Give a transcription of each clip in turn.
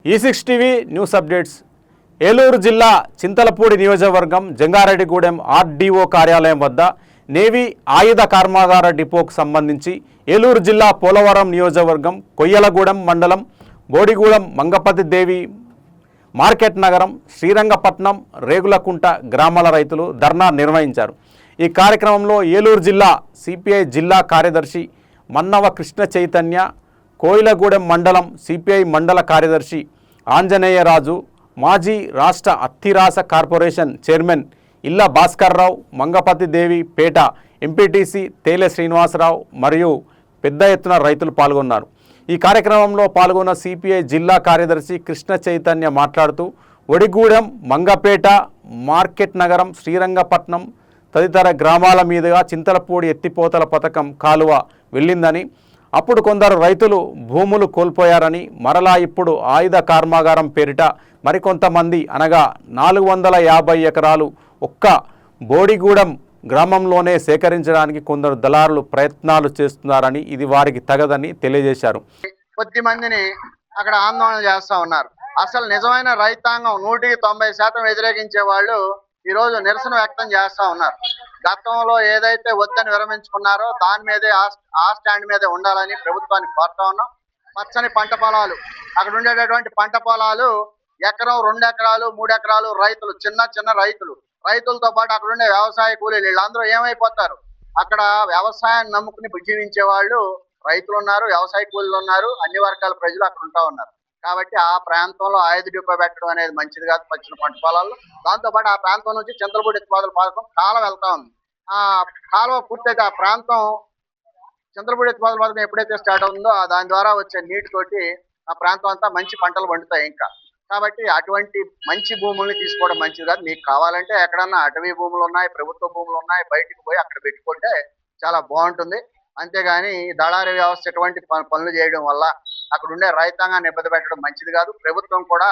E6 TV news updates. Eluru జిల్లా చింతలపూడి నియోజకవర్గం Jangareddygudem RDO కార్యాలయం వద్ద నేవీ ఆయుధ కర్మాగార డిపోకు సంబంధించి ఏలూరు జిల్లా పోలవరం నియోజకవర్గం కొయ్యలగూడెం మండలం బోడిగూడెం మంగపతి దేవి మార్కెట్ నగరం శ్రీరంగపట్నం రేగులకుంట గ్రామాల రైతులు ధర్నా నిర్వహించారు. ఈ కార్యక్రమంలో ఏలూరు జిల్లా సిపిఐ జిల్లా కార్యదర్శి మన్నవ కృష్ణ చైతన్య, కోయిలగూడెం మండలం సిపిఐ మండల కార్యదర్శి ఆంజనేయరాజు, మాజీ రాష్ట్ర అత్తిరాస కార్పొరేషన్ చైర్మన్ ఇల్ల భాస్కర్రావు, మంగపతి దేవి పేట ఎంపీటీసీ తేలె శ్రీనివాసరావు మరియు పెద్ద ఎత్తున రైతులు పాల్గొన్నారు. ఈ కార్యక్రమంలో పాల్గొన్న సిపిఐ జిల్లా కార్యదర్శి కృష్ణ చైతన్య మాట్లాడుతూ ఒడిగూడెం, మంగపేట, మార్కెట్ నగరం, శ్రీరంగపట్నం తదితర గ్రామాల మీదుగా చింతలపూడి ఎత్తిపోతల పథకం కాలువ వెళ్ళిందని, అప్పుడు కొందరు రైతులు భూములు కోల్పోయారని, మరలా ఇప్పుడు ఆయుధ కర్మాగారం పేరిట మరికొంతమంది అనగా 450 ఎకరాలు ఒక్క బోడిగూడెం గ్రామంలోనే సేకరించడానికి కొందరు దళారులు ప్రయత్నాలు చేస్తున్నారని, ఇది వారికి తగదని తెలియజేశారు. కొద్ది మందిని అక్కడ ఆందోళన చేస్తా ఉన్నారు. అసలు నిజమైన రైతాంగం 190% వ్యతిరేకించే వాళ్ళు ఈ రోజు నిరసన వ్యక్తం చేస్తా ఉన్నారు. గతంలో ఏదైతే వద్దని విరమించుకున్నారో దాని మీదే ఆ స్టాండ్ మీదే ఉండాలని ప్రభుత్వాన్ని కోరుతా ఉన్నాం. పచ్చని పంట పొలాలు, అక్కడ ఉండేటటువంటి పంట పొలాలు ఎకరం, 2 ఎకరాలు, 3 ఎకరాలు రైతులు, చిన్న రైతులతో పాటు అక్కడ ఉండే వ్యవసాయ కూలీలు వీళ్ళందరూ ఏమైపోతారు? అక్కడ వ్యవసాయాన్ని నమ్ముకుని జీవించే వాళ్ళు రైతులు ఉన్నారు, వ్యవసాయ కూలీలు ఉన్నారు, అన్ని వర్గాల ప్రజలు అక్కడ ఉంటా ఉన్నారు. కాబట్టి ఆ ప్రాంతంలో ఆయుధ డిపో పెట్టడం అనేది మంచిది కాదు. పచ్చిన పంట పొలాల్లో దాంతోపాటు ఆ ప్రాంతం నుంచి చింతలపూడి ఎత్తిపోతల పథకం కాలువ వెళ్తా ఉంది. ఆ కాలువ పూర్తయితే ఆ ప్రాంతం చింతలపూడి ఎత్తిపోతల పథకం ఎప్పుడైతే స్టార్ట్ అవుతుందో దాని ద్వారా వచ్చే నీటితోటి ఆ ప్రాంతం అంతా మంచి పంటలు పండుతాయి ఇంకా. కాబట్టి అటువంటి మంచి భూముల్ని తీసుకోవడం మంచిది కాదు. మీకు కావాలంటే ఎక్కడన్నా అటవీ భూములు ఉన్నాయి, ప్రభుత్వ భూములు ఉన్నాయి, బయటికి పోయి అక్కడ పెట్టుకుంటే చాలా బాగుంటుంది. అంతేగాని దళారీ వ్యవస్థ ఎటువంటి పనులు చేయడం వల్ల అక్కడ ఉండే రైతాంగాన్ని ఇబ్బంది పెట్టడం మంచిది కాదు. ప్రభుత్వం కూడా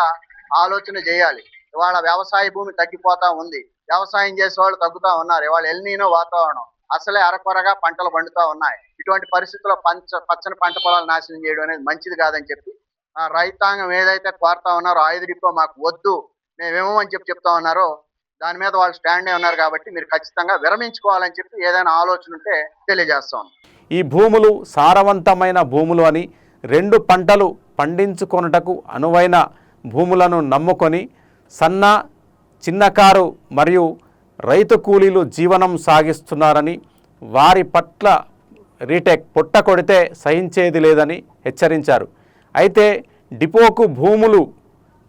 ఆలోచన చేయాలి. ఇవాళ వ్యవసాయ భూమి తగ్గిపోతా ఉంది, వ్యవసాయం చేసే వాళ్ళు తగ్గుతా ఉన్నారు. ఇవాళ ఎల్నీనో వాతావరణం, అసలే అరకొరగా పంటలు పండుతా ఉన్నాయి. ఇటువంటి పరిస్థితుల్లో పచ్చని పంట పొలాలు నాశనం చేయడం అనేది మంచిది కాదని చెప్పి ఆ రైతాంగం ఏదైతే కోరుతా ఉన్నారో ఆయుధ డిపో మాకు వద్దు, మేమేమని చెప్తా ఉన్నారో దాని మీద వాళ్ళు స్టాండ్ ఉన్నారు. కాబట్టి మీరు ఖచ్చితంగా విరమించుకోవాలని చెప్పి ఏదైనా ఆలోచన ఉంటే తెలియజేస్తాం. ఈ భూములు సారవంతమైన భూములు అని, 2 పంటలు పండించుకొనుటకు అనువైన భూములను నమ్ముకొని సన్న, చిన్నకారు మరియు రైతు కూలీలు జీవనం సాగిస్తున్నారని, వారి పట్ల రీటెక్ పొట్ట కొడితే సహించేది లేదని హెచ్చరించారు. అయితే డిపోకు భూములు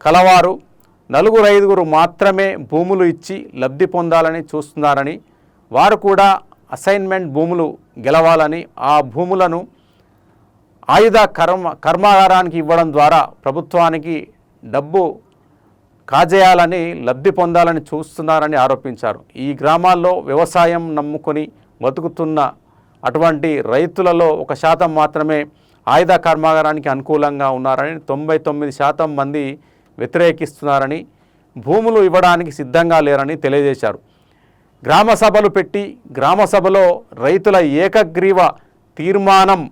కలవారు 4-5 మాత్రమే భూములు ఇచ్చి లబ్ధి పొందాలని చూస్తున్నారని, వారు కూడా అసైన్మెంట్ భూములు గెలవాలని, ఆ భూములను ఆయుధ కర్మాగారానికి ఇవ్వడం ద్వారా ప్రభుత్వానికి డబ్బు కాజేయాలని, లబ్ధి పొందాలని చూస్తున్నారని ఆరోపించారు. ఈ గ్రామాల్లో వ్యవసాయం నమ్ముకొని బతుకుతున్న అటువంటి రైతులలో 1% మాత్రమే ఆయుధ కర్మాగారానికి అనుకూలంగా ఉన్నారని, 99% మంది వ్యతిరేకిస్తున్నారని, భూములు ఇవ్వడానికి సిద్ధంగా లేరని తెలియజేశారు. గ్రామ సభలు పెట్టి గ్రామ సభలో రైతుల ఏకగ్రీవ తీర్మానం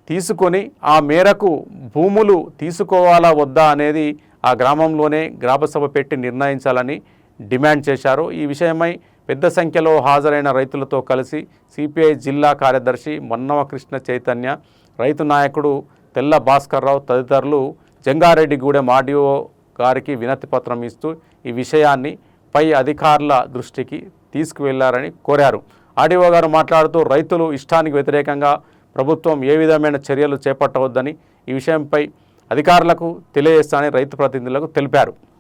తీసుకొని ఆ మేరకు భూములు తీసుకోవాలా వద్దా అనేది ఆ గ్రామంలోనే గ్రామసభ పెట్టి నిర్ణయించాలని డిమాండ్ చేశారు. ఈ విషయమై పెద్ద సంఖ్యలో హాజరైన రైతులతో కలిసి సిపిఐ జిల్లా కార్యదర్శి మన్నవ కృష్ణ చైతన్య, రైతు నాయకుడు తెల్ల భాస్కర్రావు తదితరులు జంగారెడ్డిగూడెం ఆర్డీఓ గారికి వినతి పత్రం ఇస్తూ ఈ విషయాన్ని పై అధికారుల దృష్టికి తీసుకువెళ్లారని కోరారు. ఆర్డీఓ గారు మాట్లాడుతూ రైతులు ఇష్టానికి వ్యతిరేకంగా ప్రభుత్వం ఏ విధమైన చర్యలు చేపట్టవద్దని, ఈ విషయంపై అధికారులకు తెలియజేస్తానని రైతు ప్రతినిధులకు తెలిపారు.